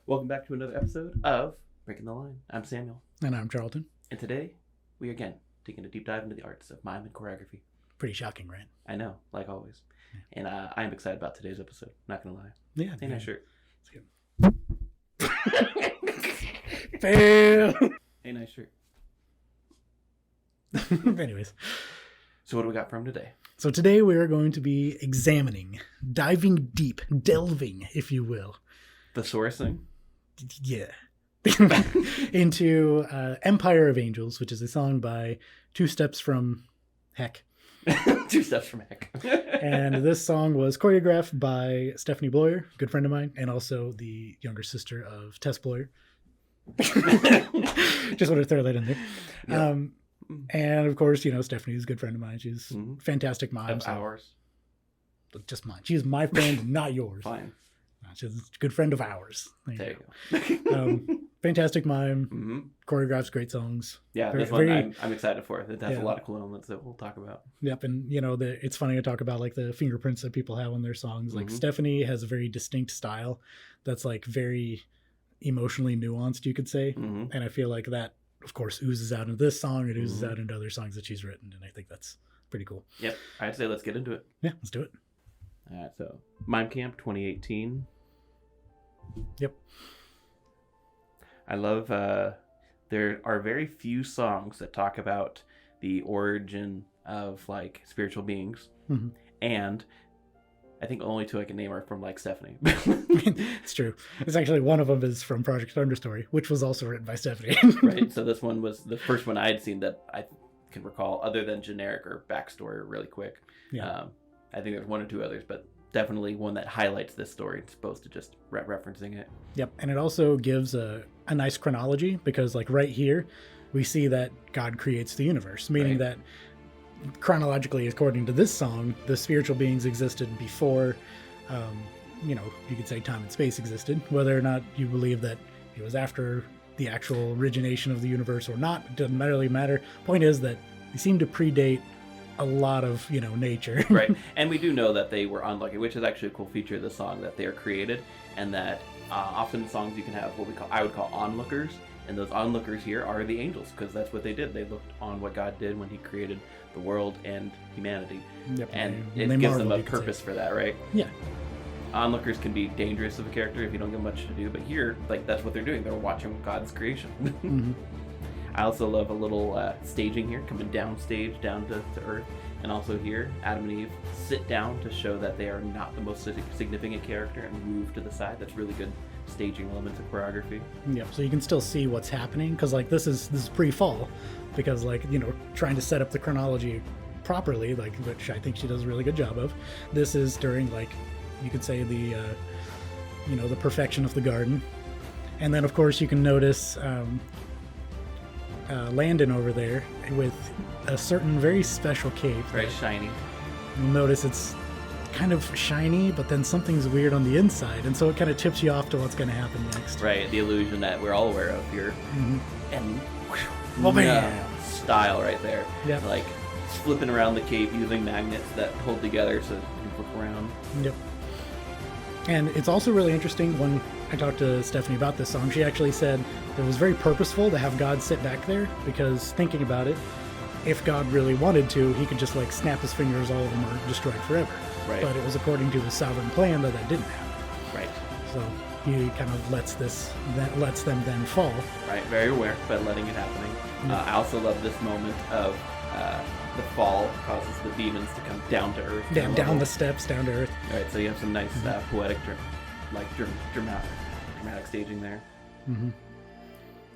Welcome back to another episode of Breaking the Line. I'm Samuel. And I'm Charleton. And today, we are again taking a deep dive into the arts of mime and choreography. Pretty shocking, right? I know, like always. Yeah. And I am excited about today's episode, not going to lie. Yeah. Ain't nice shirt. Fail! Hey, nice shirt. Anyways. So what do we got for him today? So today we are going to be examining, diving deep, delving, if you will. Thesaurusing? Yeah. Into Empire of Angels, which is a song by Two Steps from Heck. Two Steps from Heck. And this song was choreographed by Stephanie Bloyer, good friend of mine, and also the younger sister of Tess Bloyer. Just want to throw that in there. Yep. And of course, you know, Stephanie's a good friend of mine. She's fantastic mime. Of ours. Just mine. She's my friend, not yours. Fine. She's a good friend of ours. There you go. Fantastic mime. Choreographs great songs. Yeah, this one I'm excited for. It has a lot of cool elements that we'll talk about. Yep, and you know, it's funny to talk about like the fingerprints that people have on their songs. Like Stephanie has a very distinct style that's like very emotionally nuanced, you could say. And I feel like that, of course, oozes out into this song. It oozes out into other songs that she's written, and I think that's pretty cool. Yep, I'd say let's get into it. Yeah, let's do it. All right, so Mime Camp 2018. Yep. I love there are very few songs that talk about the origin of like spiritual beings, and I think only two I can name are from like Stephanie. It's true. It's actually one of them is from Project Understory, which was also written by Stephanie. Right. So this one was the first one I had seen that I can recall, other than generic or backstory, really quick. Yeah. I think there's one or two others, but definitely one that highlights this story as opposed to just referencing it. Yep. And it also gives a nice chronology because like right here, we see that God creates the universe, meaning that chronologically, according to this song, the spiritual beings existed before, you know, you could say time and space existed. Whether or not you believe that it was after the actual origination of the universe or not, it doesn't really matter. Point is that they seem to predate a lot of, you know, nature. Right. And we do know that they were unlucky, which is actually a cool feature of the song, that they are created, and that often in songs you can have what I would call onlookers, and those onlookers here are the angels, because that's what they did. They looked on what God did when he created the world and humanity. Yep. And it gives them a purpose for that, right? Yeah. Onlookers can be dangerous of a character if you don't give much to do, but here, like, that's what they're doing. They're watching God's creation. I also love a little staging here, coming downstage down to earth. And also here, Adam and Eve sit down to show that they are not the most significant character and move to the side. That's really good staging elements of choreography. Yeah, so you can still see what's happening, because like this is pre-fall, because like, you know, trying to set up the chronology properly, like, which I think she does a really good job of. This is during, like, you could say the you know, the perfection of the garden. And then of course you can notice Landon over there with a certain very special cape. Very shiny. You'll notice it's kind of shiny, but then something's weird on the inside, and so it kind of tips you off to what's going to happen next. Right, the illusion that we're all aware of here. And style right there. Yeah. Like flipping around the cape using magnets that hold together so you can flip around. Yep. And it's also really interesting, when I talked to Stephanie about this song, she actually said it was very purposeful to have God sit back there, because thinking about it, if God really wanted to, he could just like snap his fingers, all of them are destroyed forever. Right. But it was according to his sovereign plan that didn't happen. Right. So he kind of lets them then fall. Right, very aware, but letting it happening. I also love this moment of the fall causes the demons to come down to earth. Yeah, down the steps, down to earth. All right, so you have some nice poetic, dramatic staging there.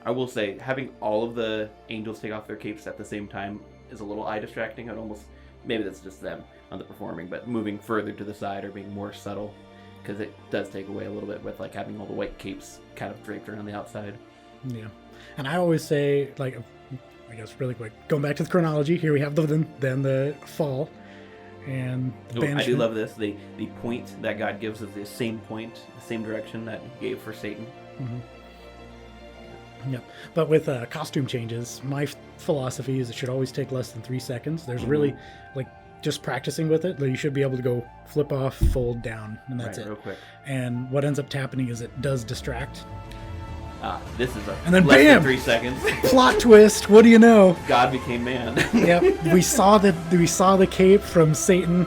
I will say, having all of the angels take off their capes at the same time is a little eye distracting. I'd almost, maybe that's just them underperforming, but moving further to the side or being more subtle, because it does take away a little bit with like having all the white capes kind of draped around the outside. Yeah, and I always say, like, I guess really quick, going back to the chronology, here we have then the fall, and the banishment. I do love this. The point that God gives is the same point, the same direction that he gave for Satan. Yep. But with costume changes, my philosophy is it should always take less than 3 seconds. There's really, like, just practicing with it, you should be able to go flip off, fold down, and that's it. Real quick. And what ends up happening is it does distract. This is a and then less bam! than 3 seconds. Plot twist. What do you know? God became man. Yep. We saw the cape from Satan,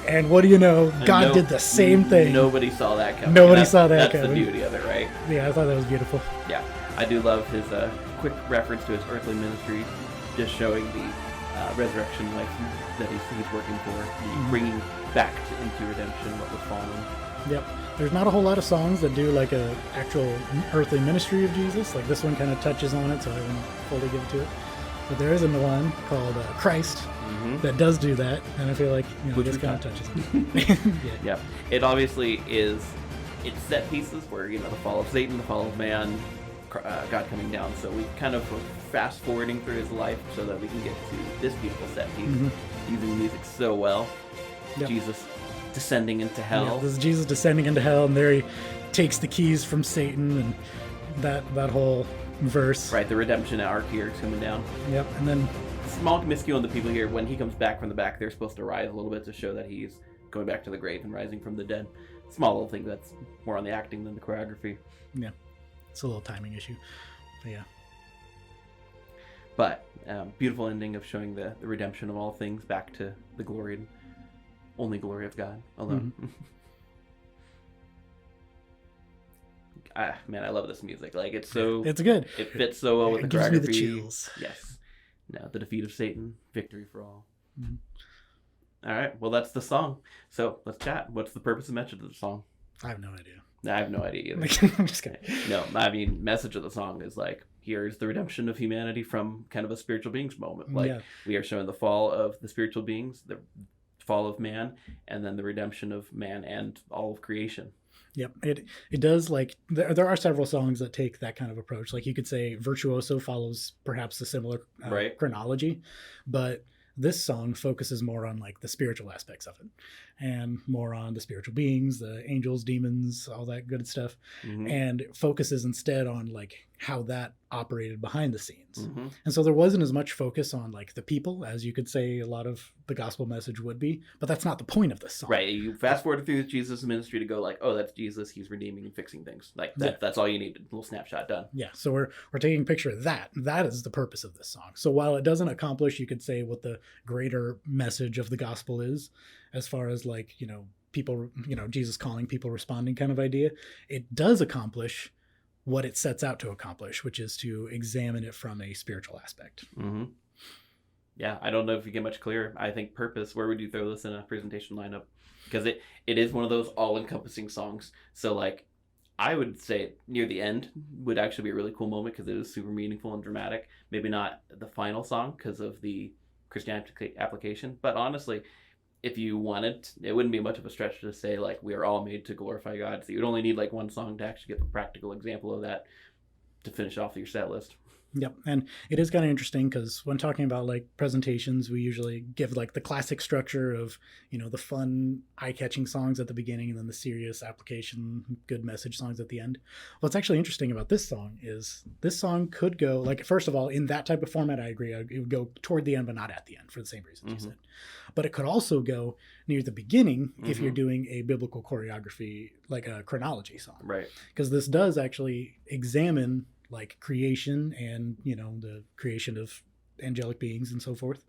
and what do you know? God did the same thing. Nobody saw that coming. Nobody saw that that's coming. That's the beauty of it, right? Yeah, I thought that was beautiful. Yeah, I do love his quick reference to his earthly ministry, just showing the resurrection life that he's working for, bringing back into redemption what was fallen. Yep. There's not a whole lot of songs that do like a actual earthly ministry of Jesus. Like this one kind of touches on it, so I won't fully give it to it. But there is another one called Christ that does do that, and I feel like this kind of touches it. Yeah. It obviously is. It's set pieces where the fall of Satan, the fall of man, God coming down. So we kind of fast forwarding through his life so that we can get to this beautiful set piece, using the music so well. Yep. Jesus descending into hell. Yeah, this is Jesus descending into hell, and there he takes the keys from Satan, and that whole verse. Right, the redemption arc here is coming down. Yep, and then small miscue on the people here. When he comes back from the back, they're supposed to rise a little bit to show that he's going back to the grave and rising from the dead. Small little thing that's more on the acting than the choreography. Yeah, it's a little timing issue, but yeah. But beautiful ending of showing the redemption of all things back to the glory and only glory of God alone. Man, I love this music. Like it's good. It fits so well with the choreography. choreography. Gives me the chills. Yes. No, the defeat of Satan, victory for all. All right. Well, that's the song. So let's chat. What's the purpose and message of the song? I have no idea. I have no idea either. I'm just kidding. No, I mean, message of the song is like, here's the redemption of humanity from kind of a spiritual beings moment. Like we are showing the fall of the spiritual beings, the fall of man, and then the redemption of man and all of creation. Yep, it does. Like there are several songs that take that kind of approach. Like you could say Virtuoso follows perhaps a similar chronology, but this song focuses more on like the spiritual aspects of it, and more on the spiritual beings, the angels, demons, all that good stuff, and focuses instead on like how that operated behind the scenes. And so there wasn't as much focus on like the people as you could say a lot of the gospel message would be, but that's not the point of this song. Right. You fast forward through Jesus' ministry to go like, oh, that's Jesus. He's redeeming and fixing things. Like that's all you need. A little snapshot done. Yeah. So we're taking a picture of that. That is the purpose of this song. So while it doesn't accomplish, you could say, what the greater message of the gospel is, as far as like, people, Jesus calling, people responding kind of idea, it does accomplish what it sets out to accomplish, which is to examine it from a spiritual aspect. Yeah, I don't know if you get much clearer. I think purpose, where would you throw this in a presentation lineup? Because it is one of those all-encompassing songs. So like, I would say near the end would actually be a really cool moment because it is super meaningful and dramatic. Maybe not the final song because of the Christianity application, but honestly, if you wanted, it wouldn't be much of a stretch to say like we are all made to glorify God. So you would only need like one song to actually get the practical example of that to finish off your set list. Yep. And it is kind of interesting because when talking about like presentations, we usually give like the classic structure of, the fun, eye-catching songs at the beginning and then the serious application, good message songs at the end. What's actually interesting about this song is this song could go, like, first of all, in that type of format, I agree, it would go toward the end, but not at the end for the same reasons you said. But it could also go near the beginning if you're doing a biblical choreography, like a chronology song. Right. Because this does actually examine like creation and the creation of angelic beings and so forth,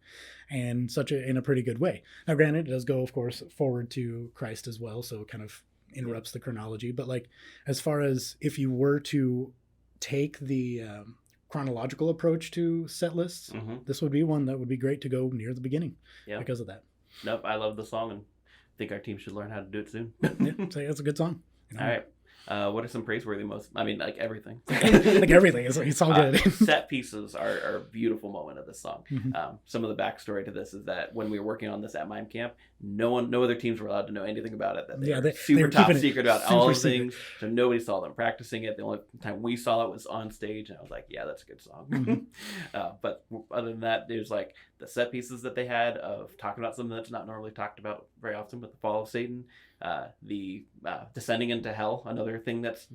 and in a pretty good way. Now granted, it does go of course forward to Christ as well, so it kind of interrupts the chronology, but like as far as if you were to take the chronological approach to set lists, this would be one that would be great to go near the beginning because of that. Nope, I love the song and think our team should learn how to do it soon. So it's a good song. All right. What are some praiseworthy like everything. Like everything. It's all good. Set pieces are a beautiful moment of this song. Some of the backstory to this is that when we were working on this at Mime Camp, no other teams were allowed to know anything about it. That they were super top secret about all the things. So nobody saw them practicing it. The only time we saw it was on stage, and I was like, yeah, that's a good song. But other than that, there's like the set pieces that they had of talking about something that's not normally talked about very often, but the fall of Satan, the descending into hell, another thing that's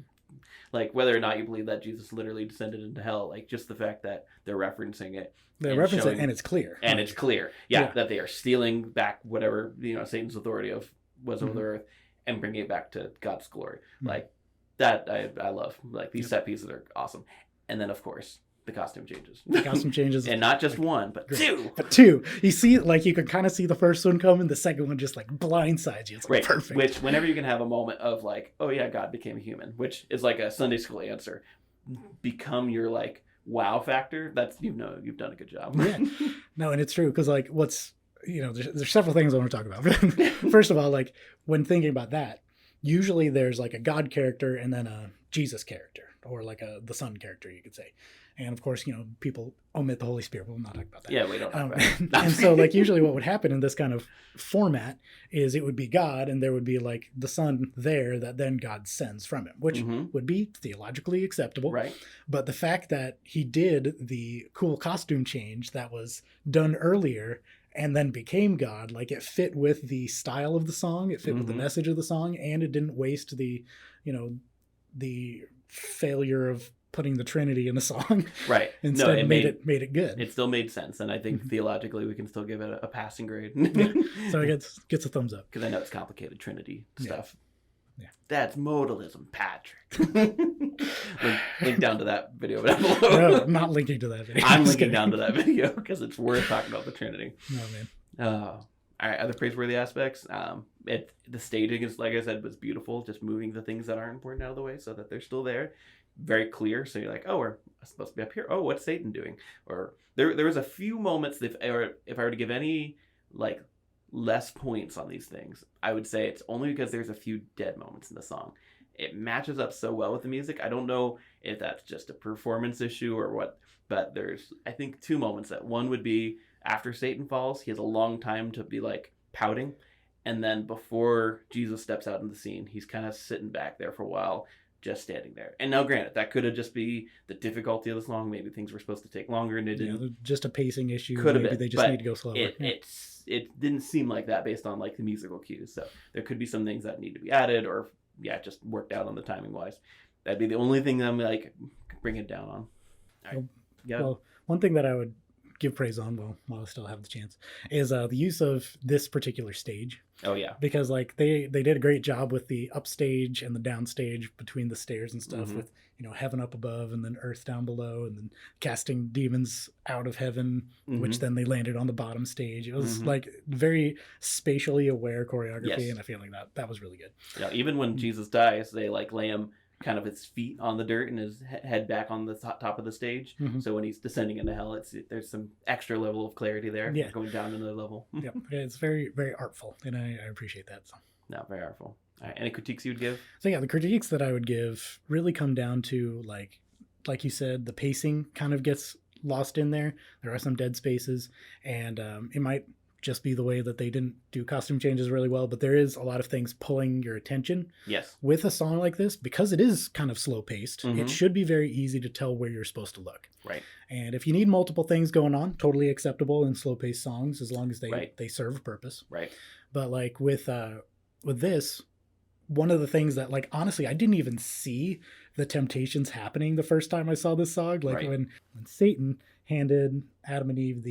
Like whether or not you believe that Jesus literally descended into hell, like just the fact that they're referencing it. They reference it, and it's clear. And it's clear, that they are stealing back whatever Satan's authority was over the earth and bringing it back to God's glory. Like that, I love. Like these set pieces are awesome. And then of course the costume changes. And not just one, but two. But two. You see, like you can kind of see the first one coming, the second one just like blindsides you. It's like perfect. Which whenever you can have a moment of like, oh yeah, God became human, which is like a Sunday school answer, become your like wow factor. That's you've done a good job. Yeah. No, and it's true because like what's there's several things I want to talk about. First of all, like when thinking about that, usually there's like a God character and then a Jesus character, or like the Son character, you could say. And of course, people omit the Holy Spirit. We'll not talk about that. Yeah, we don't talk about that. And so like usually what would happen in this kind of format is it would be God and there would be like the Son there that then God sends from him, which would be theologically acceptable. Right. But the fact that he did the cool costume change that was done earlier and then became God, like it fit with the style of the song, it fit with the message of the song, and it didn't waste the failure of putting the Trinity in the song. Right. Instead, it made it good. It still made sense, and I think theologically we can still give it a passing grade. So it gets a thumbs up. Because I know it's complicated Trinity stuff. Yeah. That's modalism, Patrick. link down to that video down below. No, I'm not linking to that video. I'm linking down to that video because it's worth talking about the Trinity. No, man. All right, other praiseworthy aspects. The staging is, like I said, was beautiful. Just moving the things that aren't important out of the way so that they're still there. Very clear. So you're like, oh, we're supposed to be up here. Oh, what's Satan doing? Or there was a few moments if I were to give any like less points on these things, I would say it's only because there's a few dead moments in the song. It matches up so well with the music. I don't know if that's just a performance issue or what, but there's, I think, two moments. That one would be after Satan falls, he has a long time to be like pouting. And then before Jesus steps out in the scene, he's kind of sitting back there for a while, just standing there. And now granted, that could have just be the difficulty of the song. Maybe things were supposed to take longer and it didn't. Just a pacing issue. Could have Maybe been, they just need to go slower. It didn't seem like that based on like the musical cues. So there could be some things that need to be added or just worked out on the timing wise. That'd be the only thing that I'm like bring it down on. All right. Well, one thing that I would give praise on while I still have the chance is the use of this particular stage. Oh yeah, because like they did a great job with the upstage and the downstage between the stairs and stuff, with heaven up above and then earth down below, and then casting demons out of heaven, which then they landed on the bottom stage. It was like very spatially aware choreography, and I feel like that was really good. Yeah, even when Jesus dies, they like lay him kind of his feet on the dirt and his head back on the top of the stage. So when he's descending into hell, there's some extra level of clarity there, going down another level. Yeah, it's very, very artful, and I appreciate that. So. No, very artful. All right, any critiques you would give? So the critiques that I would give really come down to like you said, the pacing kind of gets lost in there. There are some dead spaces, and it might just be the way that they didn't do costume changes really well, but there is a lot of things pulling your attention. Yes. With a song like this, because it is kind of slow paced, it should be very easy to tell where you're supposed to look. Right. And if you need multiple things going on, totally acceptable in slow paced songs as long as they serve a purpose. Right. But like with this, one of the things that like honestly I didn't even see the temptations happening the first time I saw this song. Like when Satan handed Adam and Eve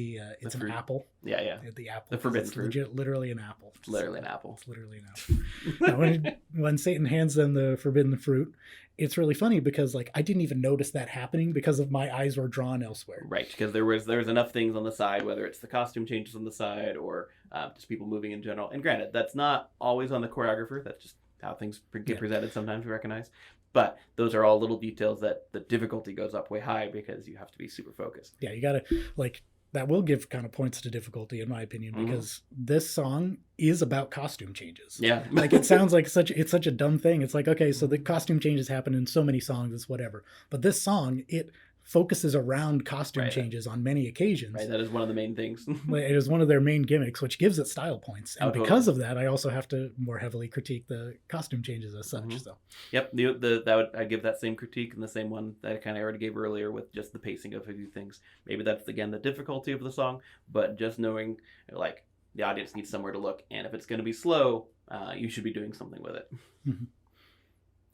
it's an apple. Yeah. The apple. The forbidden fruit. Literally an apple. It's literally an apple. It's literally an apple. Now, when Satan hands them the forbidden fruit, it's really funny because like I didn't even notice that happening because of my eyes were drawn elsewhere. Right, because there was enough things on the side, whether it's the costume changes on the side or just people moving in general. And granted, that's not always on the choreographer. That's just how things get presented sometimes, we recognize. But those are all little details that the difficulty goes up way high because you have to be super focused. Yeah, you got to, like, that will give kind of points to difficulty, in my opinion, because this song is about costume changes. Yeah. Like, it sounds like it's such a dumb thing. It's like, okay, so the costume changes happen in so many songs, it's whatever. But this song, it focuses around costume changes on many occasions. Right, that is one of the main things. It is one of their main gimmicks, which gives it style points. And because of that, I also have to more heavily critique the costume changes as such. So. Yep, I'd give that same critique and the same one that I kind of already gave earlier with just the pacing of a few things. Maybe that's, again, the difficulty of the song, but just knowing, like, the audience needs somewhere to look, and if it's going to be slow, you should be doing something with it.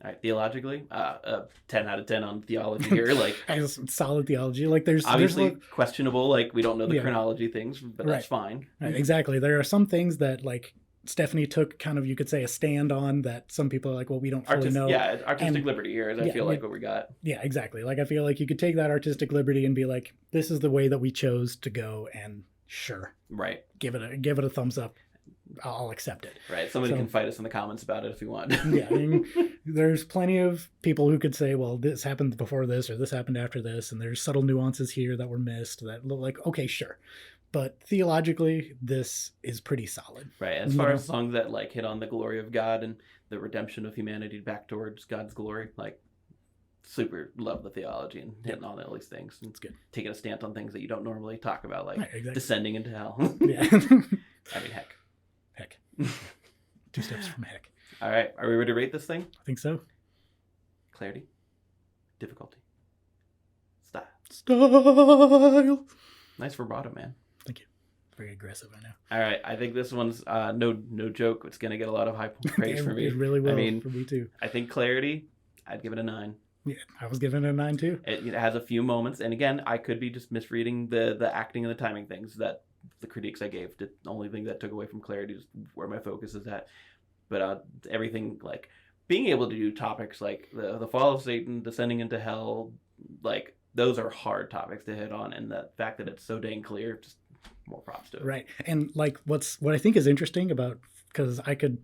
All right, theologically, 10 out of 10 on theology here. Like, Has solid theology. Like there's obviously questionable. Like, we don't know the Yeah. chronology things, but that's fine. Right, exactly. There are some things that like Stephanie took kind of, you could say, a stand on that some people are like, well, we don't fully know. Yeah, artistic liberty here is, I Yeah, feel like, what we got. Yeah, exactly. Like I feel like you could take that artistic liberty and be like, this is the way that we chose to go, and sure, Right. give it a thumbs up. I'll accept it. Right. Somebody can fight us in the comments about it if you want. Yeah, I mean, there's plenty of people who could say, well, this happened before this, or this happened after this, and there's subtle nuances here that were missed that look like, okay, sure. But theologically, this is pretty solid. Right. As far as songs that like hit on the glory of God and the redemption of humanity back towards God's glory, like super love the theology and hitting on all these things. It's good. Taking a stance on things that you don't normally talk about, like exactly. descending into hell. Yeah. I mean, heck. 2 steps from heck. All right. Are we ready to rate this thing? I think so. Clarity. Difficulty. Style. Nice vibrato, man. Thank you. Very aggressive, I know. All right. I think this one's no joke. It's going to get a lot of high praise for me. It really will. I mean, for me too. I think clarity, I'd give it a 9. Yeah, I was giving it a 9 too. It has a few moments. And again, I could be just misreading the acting and the timing things that the critiques I gave. The only thing that took away from clarity is where my focus is at. But everything, like being able to do topics like the fall of Satan, descending into hell, like those are hard topics to hit on. And the fact that it's so dang clear, just more props to it. Right. And like what I think is interesting about, because I could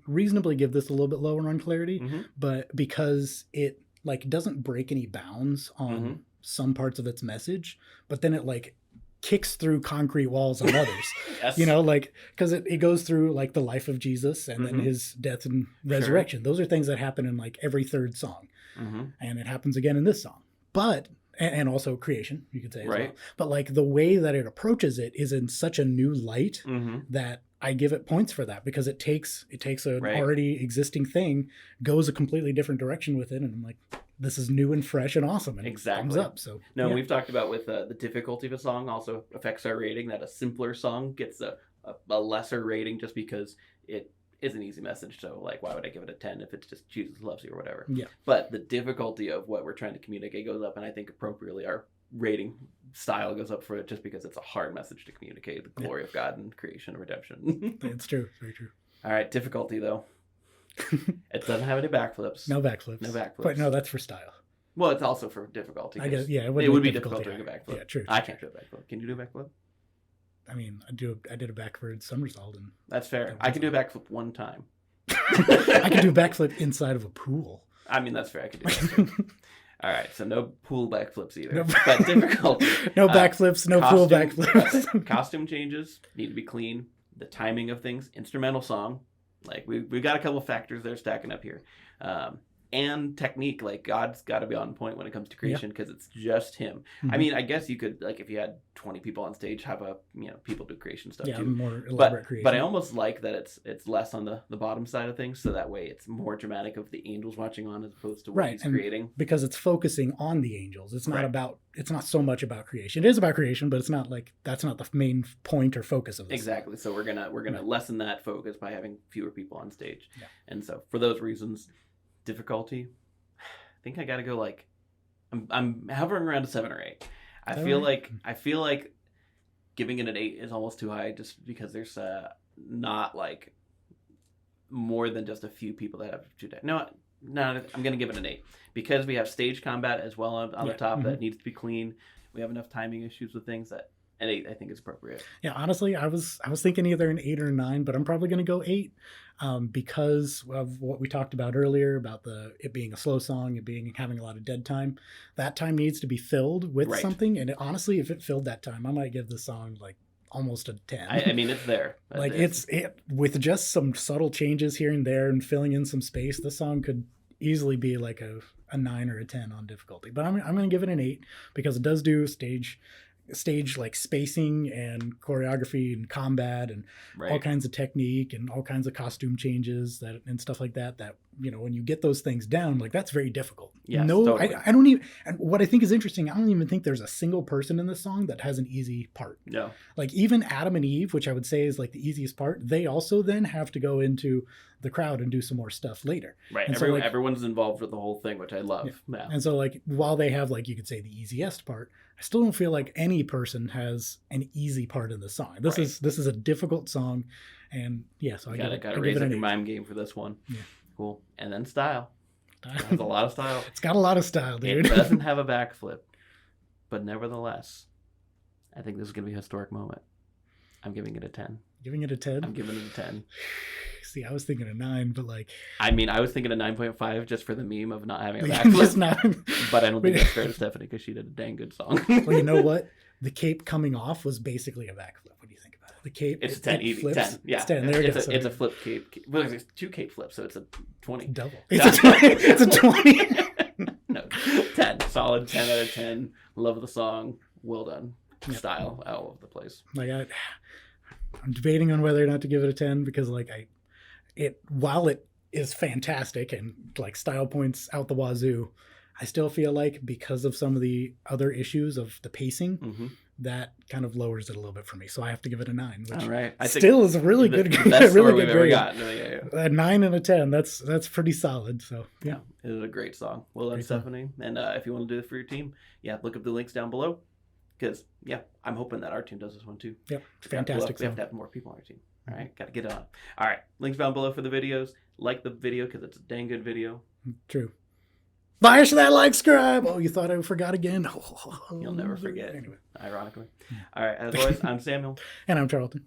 reasonably give this a little bit lower on clarity, but because it like doesn't break any bounds on some parts of its message, but then it like kicks through concrete walls on others. Yes. You know, like because it goes through like the life of Jesus and then his death and resurrection. Those are things that happen in like every third song, and it happens again in this song. But and also creation, you could say, as well. But like the way that it approaches it is in such a new light that I give it points for that, because it takes an already existing thing, goes a completely different direction with it, and I'm like, this is new and fresh and awesome, and thumbs up. So we've talked about with the difficulty of a song also affects our rating, that a simpler song gets a lesser rating just because it is an easy message. So like, why would I give it a 10 if it's just Jesus loves you or whatever? Yeah. But the difficulty of what we're trying to communicate goes up, and I think appropriately our rating style goes up for it just because it's a hard message to communicate the glory of God and creation and redemption. It's true. Very true. All right, difficulty though. It doesn't have any backflips. No backflips. But no, that's for style. Well, it's also for difficulty. I guess, yeah. It would be difficult doing a backflip. Yeah, true. I can't do a backflip. Can you do a backflip? I mean, I did a backward somersault. And that's fair. I can do a backflip one time. I can do a backflip inside of a pool. I mean, that's fair. I could do that. All right, so no pool backflips either. But difficulty. No backflips, no pool backflips. Costume changes need to be clean. The timing of things, instrumental song, like we've got a couple of factors that are stacking up here. And technique, like God's got to be on point when it comes to creation, because it's just him. I mean, I guess you could, like, if you had 20 people on stage, have people do creation stuff too. More elaborate creation. But I almost like that it's less on the bottom side of things, so that way it's more dramatic of the angels watching on as opposed to what he's creating. Because it's focusing on the angels. It's not it's not so much about creation. It is about creation, but it's not like that's not the main point or focus of this. Exactly. So we're gonna lessen that focus by having fewer people on stage. Yeah. And so for those reasons, difficulty, I think I gotta go like I'm hovering around a 7 or 8. I feel like giving it an 8 is almost too high, just because there's not like more than just a few people that have to do. No, I'm gonna give it an 8 because we have stage combat as well on the top that needs to be clean. We have enough timing issues with things that an 8 I think is appropriate. Yeah, honestly, I was thinking either an 8 or a 9, but I'm probably going to go 8 because of what we talked about earlier about it being a slow song, having a lot of dead time. That time needs to be filled with something, and honestly, if it filled that time, I might give the song like almost a 10. I mean, it's there. Like it's with just some subtle changes here and there and filling in some space, the song could easily be like a 9 or a 10 on difficulty. But I'm going to give it an 8 because it does do stage like spacing and choreography and combat and all kinds of technique and all kinds of costume changes and stuff like that when you get those things down, like that's very difficult. Yes, totally. I don't even, and what I think is interesting, I don't even think there's a single person in this song that has an easy part. No. Like even Adam and Eve, which I would say is like the easiest part, they also then have to go into the crowd and do some more stuff later. Right. And so, like, everyone's involved with the whole thing, which I love. Yeah. And so, like, while they have, like, you could say the easiest part, I still don't feel like any person has an easy part in the song. This is a difficult song, and so I gotta raise up your mime game for this one. Yeah. Cool. And then style. It has a lot of style. It's got a lot of style, dude. It doesn't have a backflip, but nevertheless, I think this is gonna be a historic moment. I'm giving it a 10. Giving it a 10? I'm giving it a 10. See, I was thinking a 9, but like... I mean, I was thinking a 9.5 just for the meme of not having a backflip. But I don't think that's fair to Stephanie because she did a dang good song. Well, you know what? The cape coming off was basically a backflip. What do you think about it? The cape... It's a 10, easy. Flips. 10. Yeah. It's 10. There it goes. It's a flip cape. Well, it's 2 cape flips, so it's a 20. Double. It's a 20. It's a 20. No, 10. Solid 10 out of 10. Love the song. Well done. Style all over the place. Like, I'm debating on whether or not to give it a 10 because, like, while it is fantastic and like style points out the wazoo, I still feel like because of some of the other issues of the pacing, that kind of lowers it a little bit for me. So I have to give it a 9, which all right. still is a really good, best really score good we've grade. ever gotten. A 9 and a 10. That's pretty solid. So yeah, it is a great song. Well done, Stephanie. And if you want to do it for your team, look up the links down below. Because, I'm hoping that our team does this one too. Yep, fantastic. We have to have more people on our team. All right, got to get it on. All right, links down below for the videos. Like the video because it's a dang good video. True. Fire that like, subscribe. Oh, you thought I forgot again? You'll never forget. Anyway. Ironically. All right, as always, I'm Samuel. And I'm Charleton.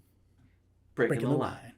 Breaking the line.